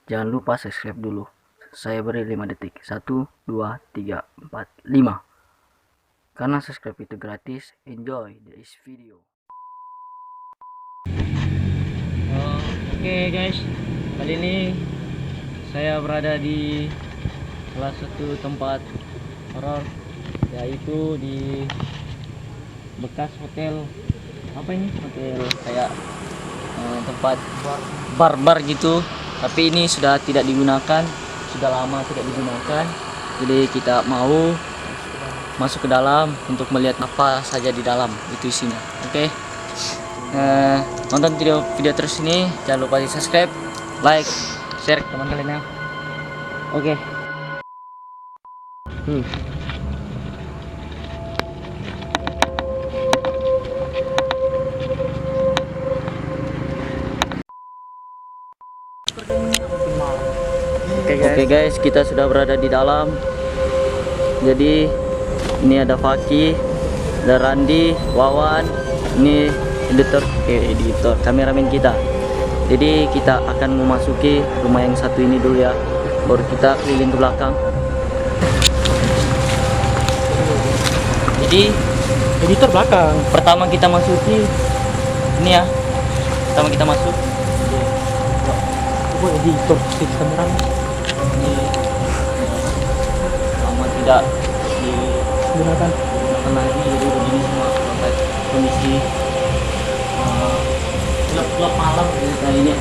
Jangan lupa subscribe dulu. Saya beri 5 detik. 1, 2, 3, 4, 5. Karena subscribe itu gratis. Enjoy this video. Oke guys, kali ini saya berada di salah satu tempat horor, yaitu di bekas hotel. Apa ini? Hotel kayak tempat bar gitu, tapi ini sudah tidak digunakan, sudah lama tidak digunakan. Jadi kita mau masuk ke dalam untuk melihat apa saja di dalam itu isinya. Oke. Nonton video terus ini, jangan lupa di subscribe, like, share ke teman kalian ya. Oke. Oke guys, kita sudah berada di dalam. Jadi ini ada Faki, ada Randi, Wawan, ini editor, kameramen kita. Jadi kita akan memasuki rumah yang satu ini dulu ya, baru kita keliling ke belakang. Jadi editor belakang. Pertama kita masuki ini ya. Pertama kita masuk. Oh, editor sih kamera. Ini lama tidak digunakan lagi, jadi begini semua kondisi gelap malam kali ini.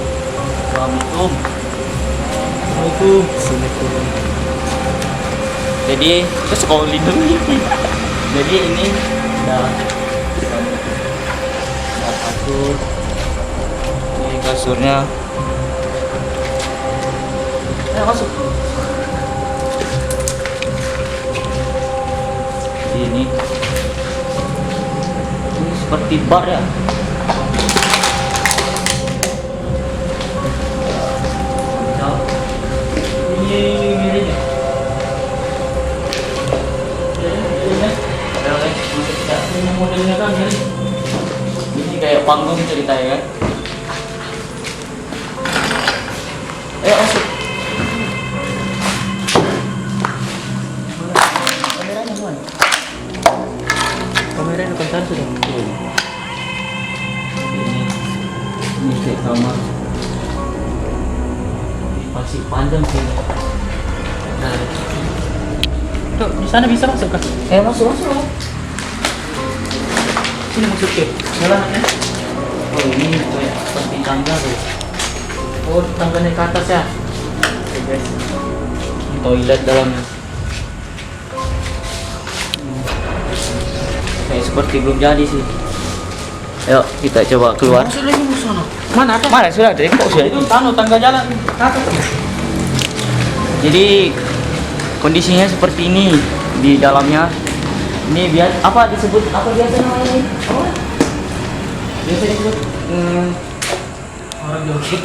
Assalamualaikum. Jadi kita sekolah lindung. Jadi ini ada kasur, ini kasurnya. Masuk. Ini seperti bar ya. Ini modelnya kan ini kayak panggung ceritanya kan. Ayo masuk. Kameranya mana? Kameranya depan sana sudah. Ini kayak kamar. Masih panjang sih. Tuh, di sana bisa masuk kan? Masuk. Sini masuk ke jalannya. Oh ini kayak seperti tangga tuh. Oh, tangganya ke atas ya. Oke guys. Ini toilet dalamnya. Kayak seperti belum jadi sih. Ayo kita coba keluar. Masuk lagi ke sana. Mana ada? Mana sudah ada? Kok sudah? Itu tangga jalan ke atas. Jadi kondisinya seperti ini di dalamnya. Ini apa disebut, apa biasa namanya ini? Apa? Biasa disebut Orang joget.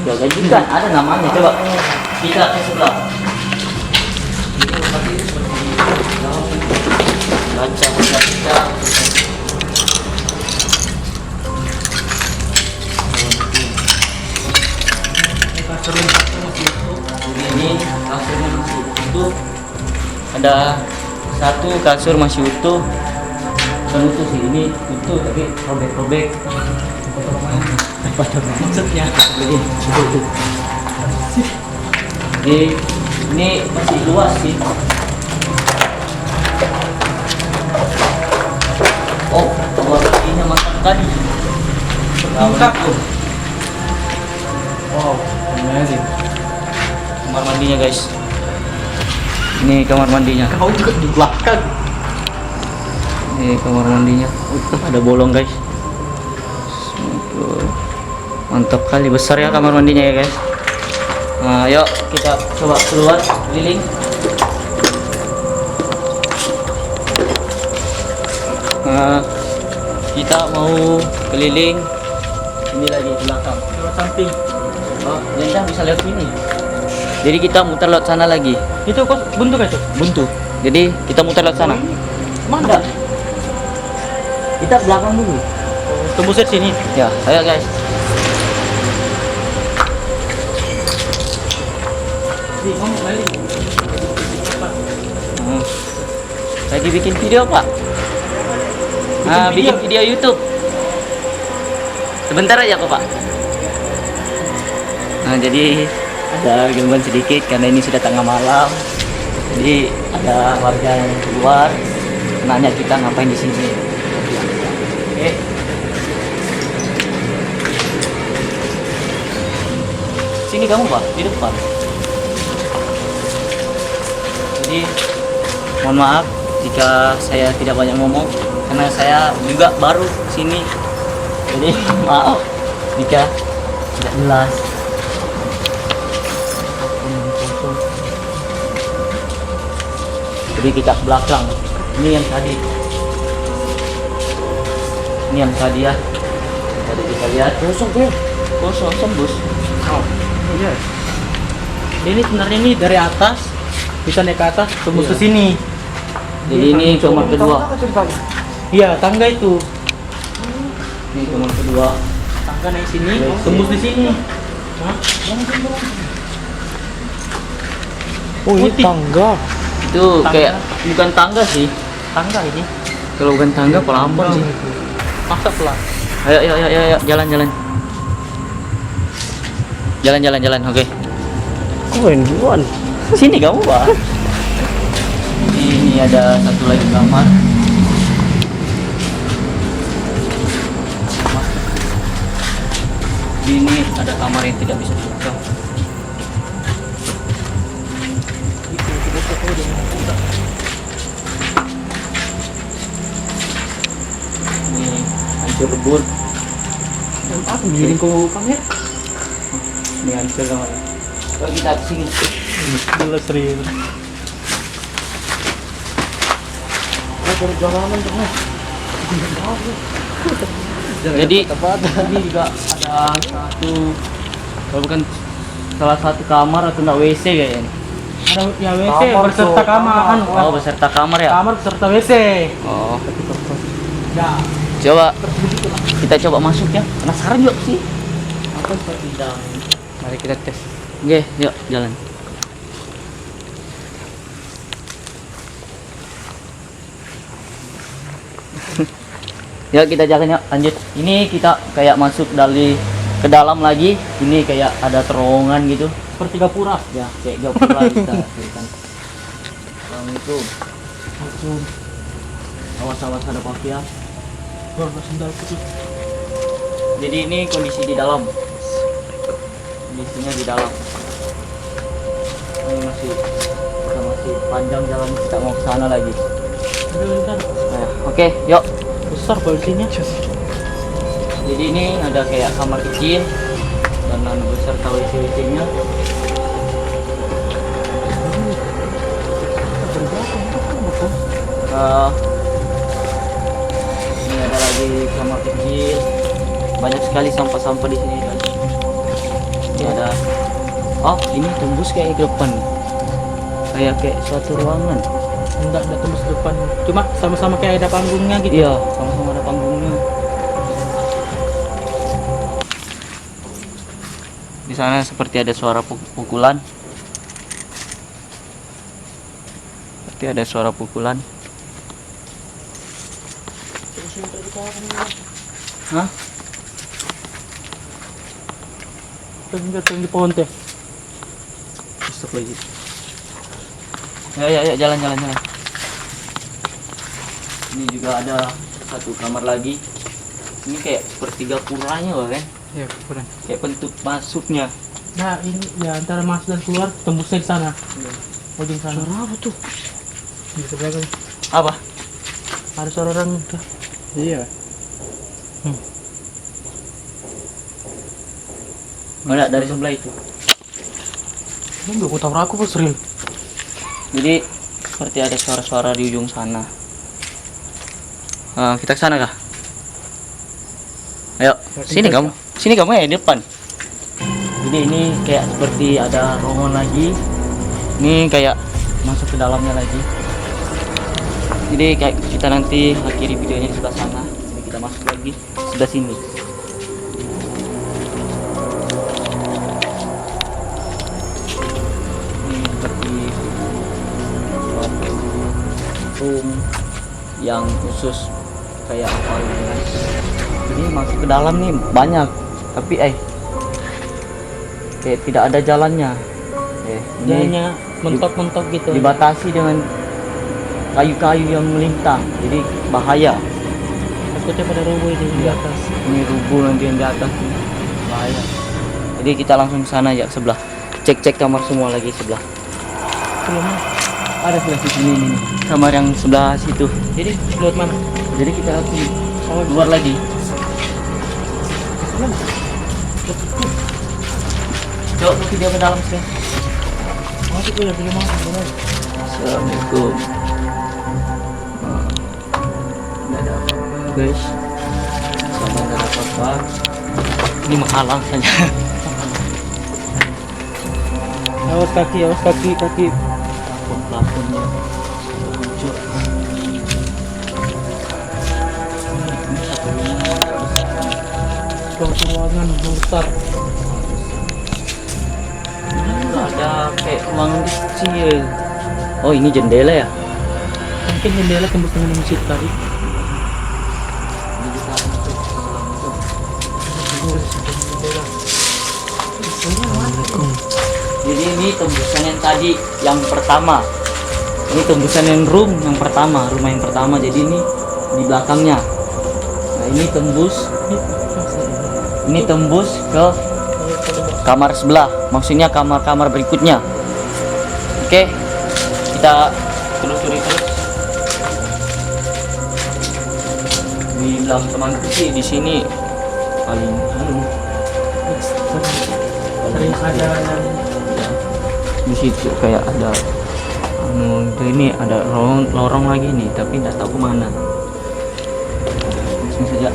joget juga ada namanya. Coba kita ke sebelah. Baca. Ini kasurnya masih utuh. Ada satu kasur masih utuh. Bukan utuh sih, ini utuh tapi robek-robek. Maksudnya jadi ini masih luas sih. Oh, kamar mandinya mantap kan? Lengkap tuh. Wow, amazing. Kamar mandinya guys. Ini kamar mandinya. Kau juga di belakang. Ini kamar mandinya. Ada bolong guys. Mantap kali, besar ya kamar mandinya ya guys. Nah, yuk kita coba keluar keliling. Nah, kita mau keliling. Ini lagi di belakang. Lewat samping. Oh, Janda bisa lewat sini. Jadi kita muter lewat sana lagi. Itu kok buntu kan itu? Buntu. Jadi kita muter lewat sana. Mana? Kita belakang dulu. Tembusnya sini. Ya, ayo guys. ngomong lagi. Hmm. Lagi bikin video Pak. Nah, bikin video YouTube. Sebentar aja kok Pak. Nah, jadi ada gangguan sedikit karena ini sudah tengah malam. Jadi ada warga yang keluar nanya kita ngapain di sini. Oke. Sini kamu Pak, di depan. Jadi mohon maaf jika saya tidak banyak ngomong karena saya juga baru sini. Jadi maaf jika tidak jelas. Jadi kita ke belakang. Ini yang tadi. Ini yang tadi ya. Tadi kita lihat Kosong tuh. kosong tembus. Oh, iya. Ini sebenarnya ini dari atas bisa naik ke atas tembus Iya. ke sini. Jadi ini kamar kedua. Iya, tangga itu. Ini kamar kedua. Tangga naik sini, Iya, tembus sih. di sini. Hah? Oh ini Putih. tangga. Itu Tangga. kayak bukan tangga sih. Tangga ini. Kalau bukan tangga pelambon sih. Masa pelan. Ayo, ayo, ayo, ayo, jalan, jalan. Jalan, jalan, jalan. Oke. Oh ini duluan. Sini kamu, Pak. Ini ada satu lagi kamar. Ini ada kamar yang tidak bisa dibuka. Ini hancur lebur. Aku miring ke panggil. Ini hancur kamarnya. Coba kita ke sini. Gila serius. Jadi ini juga ada satu, kalau bukan salah satu kamar atau enggak WC kayaknya. Ada ya WC Kamar beserta tuh, kamar. Anu, Oh, beserta kamar ya? kamar beserta WC. Oh, Ya. coba kita coba masuk ya. Penasaran yuk sih. Apa seperti dalam? Mari kita tes. Oke, yuk jalan. Yuk kita jalan yuk, lanjut. Ini kita kayak masuk dari ke dalam lagi. Ini kayak ada terowongan gitu. Seperti gapura. Ya, kayak gapura kita berikan. Assalamualaikum. Awas-awas ada mafia. Wah, sendal putus. Jadi ini kondisi di dalam. Kondisinya di dalam. Ini masih kita masih panjang jalan, kita mau ke sana lagi. Bentar. Nah, oke, yuk. Besar polisinya. Jadi ini ada kayak kamar kecil dan anu beserta WC-WC-nya. Ini ada lagi kamar kecil. Banyak sekali sampah-sampah di sini. Dan ini ada. Oh, ini tembus kayak ke depan. Kayak suatu ruangan. Enggak tembus depan. Cuma sama-sama kayak ada panggungnya gitu. Iya, sama-sama ada panggungnya. Di sana seperti ada suara pukulan. Seperti ada suara pukulan. Hah? Tinggal di pohon teh. Stop lagi. Ya, jalan. Ini juga ada satu kamar lagi. Ini kayak seperti gapuranya loh kan? Ya, kurang. Kayak bentuk masuknya. Nah, ini ya antara masuk dan keluar tembusnya di sana. Ujung sana. Suara apa tuh? Di sebelah kan. Apa? Ada suara orang. Iya. Mana dari sebelah itu. Ini enggak tahu aku kok sering. Jadi seperti ada suara-suara di ujung sana. Kita ke sana kah? Ayo, sini kamu. Sini kamu ya di depan. Jadi ini kayak seperti ada ruangan lagi. Ini kayak masuk ke dalamnya lagi. Jadi kayak kita nanti akhiri videonya di sebelah sana. Ini kita masuk lagi sebelah sini. Ini yang khusus kayak apa gitu guys. Ini masuk ke dalam nih banyak, tapi kayak tidak ada jalannya. Ini Jalannya mentok-mentok gitu. dibatasi dengan kayu-kayu yang melintang, jadi bahaya. Takutnya pada rubuh itu di atas. Ini rubuh nanti yang di atas nih, bahaya. Jadi kita langsung ke sana ya, sebelah. Cek kamar semua lagi sebelah. Belum. Ada sebelah sini nih, kamar yang sebelah situ. Jadi lewat mana? Jadi kita harus keluar lagi. Coba dia ke dalam sih. Masuk ya, belum masuk. Assalamualaikum. Nggak ada apa-apa guys, sama nggak ada apa-apa. Ini menghalang saja. Awas kaki. Plafonnya hancur. Ruangan besar. Ada kayak ruangan kecil. Oh ini jendela ya? Mungkin jendela tembus dengan masjid tadi. Ini kita masuk ke dalam itu. Jadi ini tembusan yang tadi yang pertama. Ini tembusan yang rumah yang pertama. Jadi ini di belakangnya. Nah ini tembus ke kamar sebelah. Maksudnya kamar-kamar berikutnya. Oke, kita telusuri terus. Bilang temanku sih di sini paling Sering ada di situ kayak ada ini ada lorong lagi nih, tapi nggak tahu kemana. Langsung saja.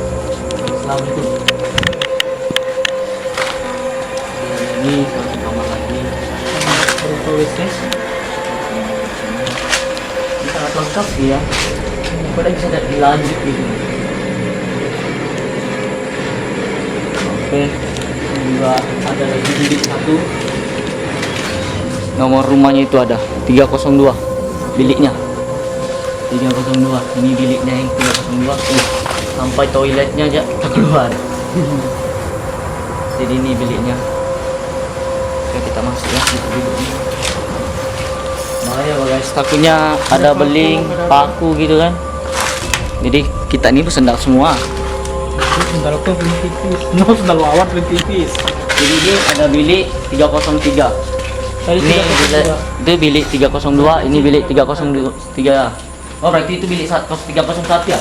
Assalamualaikum. Ini satu kamar lagi. tulisnya. Ini sangat lengkap sih ya. Pada bisa dilanjut gitu. Oke, ini juga ada lagi bilik satu. Nomor rumahnya itu ada 302 biliknya. 302. Ini biliknya yang 302. Sampai toiletnya aja kita keluar. Jadi ini biliknya. Oke, kita masuk ya ke biliknya. Bahaya guys, takutnya ada beling, paku gitu kan. Jadi kita ini bersendal semua. Sendal kau belum tipis. No, sendal lawan belum tipis. Jadi ini ada bilik 303. Tadi Ini tidak itu bilik 302, ini bilik 303. Oh, berarti itu bilik 301 ya?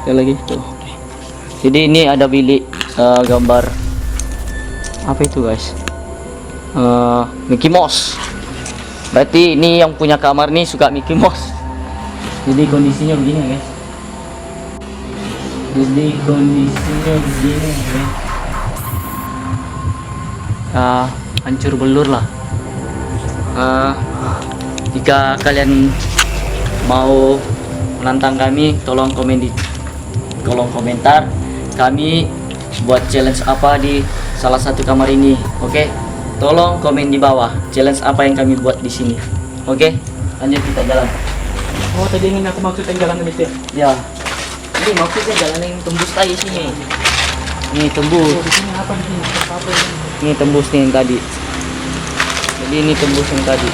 Ada lagi tuh. Jadi ini ada bilik gambar apa itu guys? Mickey Mouse. Berarti ini yang punya kamar nih suka Mickey Mouse. Jadi kondisinya begini guys. Jadi kondisinya begini guys. Hancur belur lah. Jika kalian mau menantang kami, tolong komen di kolom komentar. Kami buat challenge apa di salah satu kamar ini, oke? Tolong komen di bawah challenge apa yang kami buat di sini, oke? Lanjut kita jalan. Oh, tadi ingin aku maksud yang jalan itu ya? Ya, ini maksudnya jalan yang tembus tadi sini. Ini tembus. Oh, di sini apa di sini? Apa ini? Ini tembus nih yang tadi. Jadi ini tembus yang tadi.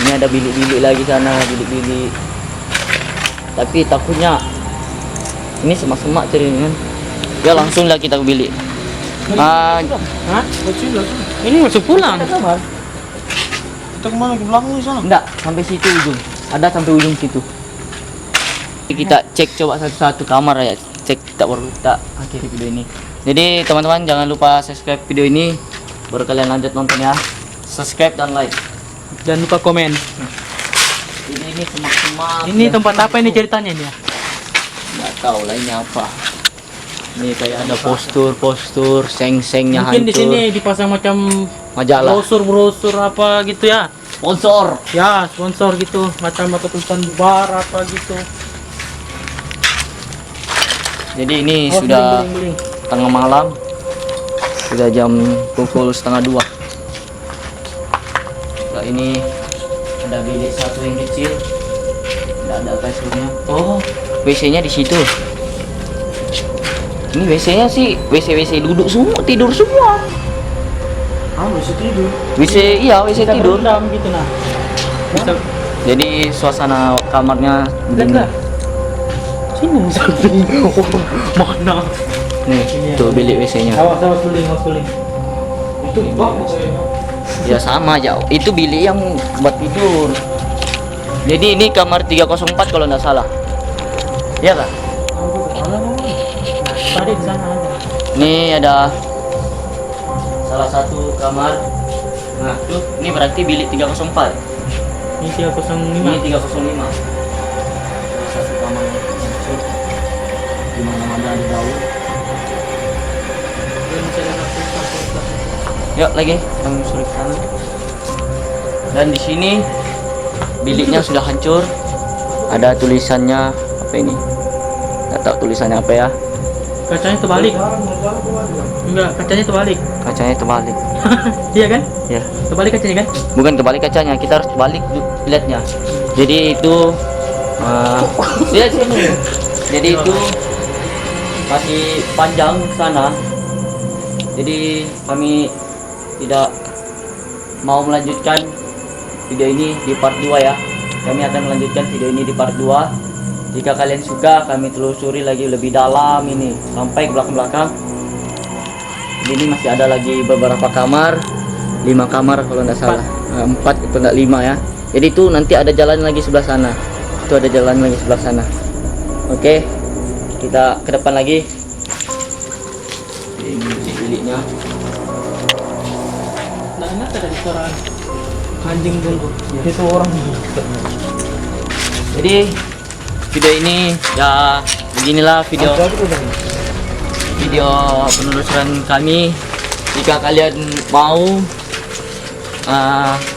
Ini ada bilik-bilik lagi sana, bilik-bilik. Tapi takutnya ini semak-semak ceritanya kan. Ya langsung lah kita ke bilik. Hah? Ini masuk pulang. Kita kemana? Ke belakang di sana? Enggak, sampai situ ujung. Ada sampai ujung situ. Kita cek coba satu-satu kamar ya. Cek kita baru kita akhiri video ini. Jadi teman-teman jangan lupa subscribe video ini. Baru kalian lanjut nonton ya. Subscribe dan like. Jangan lupa komen. Jadi ini semak-semak. Ini tempat apa ini ceritanya ini ya? Nggak tahu lah ini apa. Ini kayak ada postur, seng-sengnya hancur. Mungkin di sini dipasang macam Majalah. brosur apa gitu ya? Sponsor. Ya, sponsor gitu, macam tulisan bar apa gitu. Jadi ini Oh, sudah beling-beling. tengah malam. Sudah jam pukul 1:30. Nah, ini ada bilik satu yang kecil. Tidak ada kasurnya. Oh, WC-nya di situ. Ini WC-nya sih WC duduk semua, tidur semua. Ah, bisa tidur. WC iya, WC Bisa tidur. berendam gitu nah. Bisa Jadi suasana kamarnya lihat nggak? Sini samping. Mana? nih, Ini tuh ya. bilik WC-nya. Awas suling, awas suling. Itu bagus kayaknya. Ya sama aja. Itu bilik yang buat tidur. Jadi ini kamar 304 kalau nggak salah. Iya kak? Tadi di sana ada. Ini ada salah satu kamar. Nah, tuh ini berarti bilik 304. Ini 305. Ini 305. Salah satu kamar yang masuk. Di mana-mana ada daun. Yuk lagi, kita menyusuri ke sana. Dan di sini biliknya sudah hancur. Ada tulisannya apa ini? Nggak tahu tulisannya apa ya. Kacanya terbalik. Enggak, kacanya terbalik. Kacanya terbalik. Iya kan? Ya, Terbalik kacanya kan? bukan kebalik kacanya, kita harus balik lihatnya. Jadi itu lihat sini. Jadi itu masih panjang sana. Jadi kami tidak mau melanjutkan video ini di part 2 ya. Kami akan melanjutkan video ini di part 2. Jika kalian suka, kami telusuri lagi lebih dalam ini sampai ke belakang-belakang. Ini masih ada lagi beberapa kamar, 5 kamar kalau nggak salah, 4 atau nggak 5 ya. Jadi itu nanti ada jalan lagi sebelah sana. Itu ada jalan lagi sebelah sana. Oke, kita ke depan lagi. Ini biliknya. Nah, enak ada di suara anjing dulu. Itu orang. Jadi video ini ya beginilah video penelusuran kami. Jika kalian mau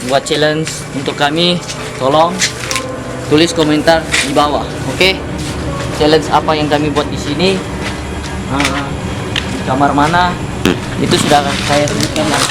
buat challenge untuk kami, tolong tulis komentar di bawah. Oke, challenge apa yang kami buat di sini, di kamar mana, itu sudah saya tuliskan lah.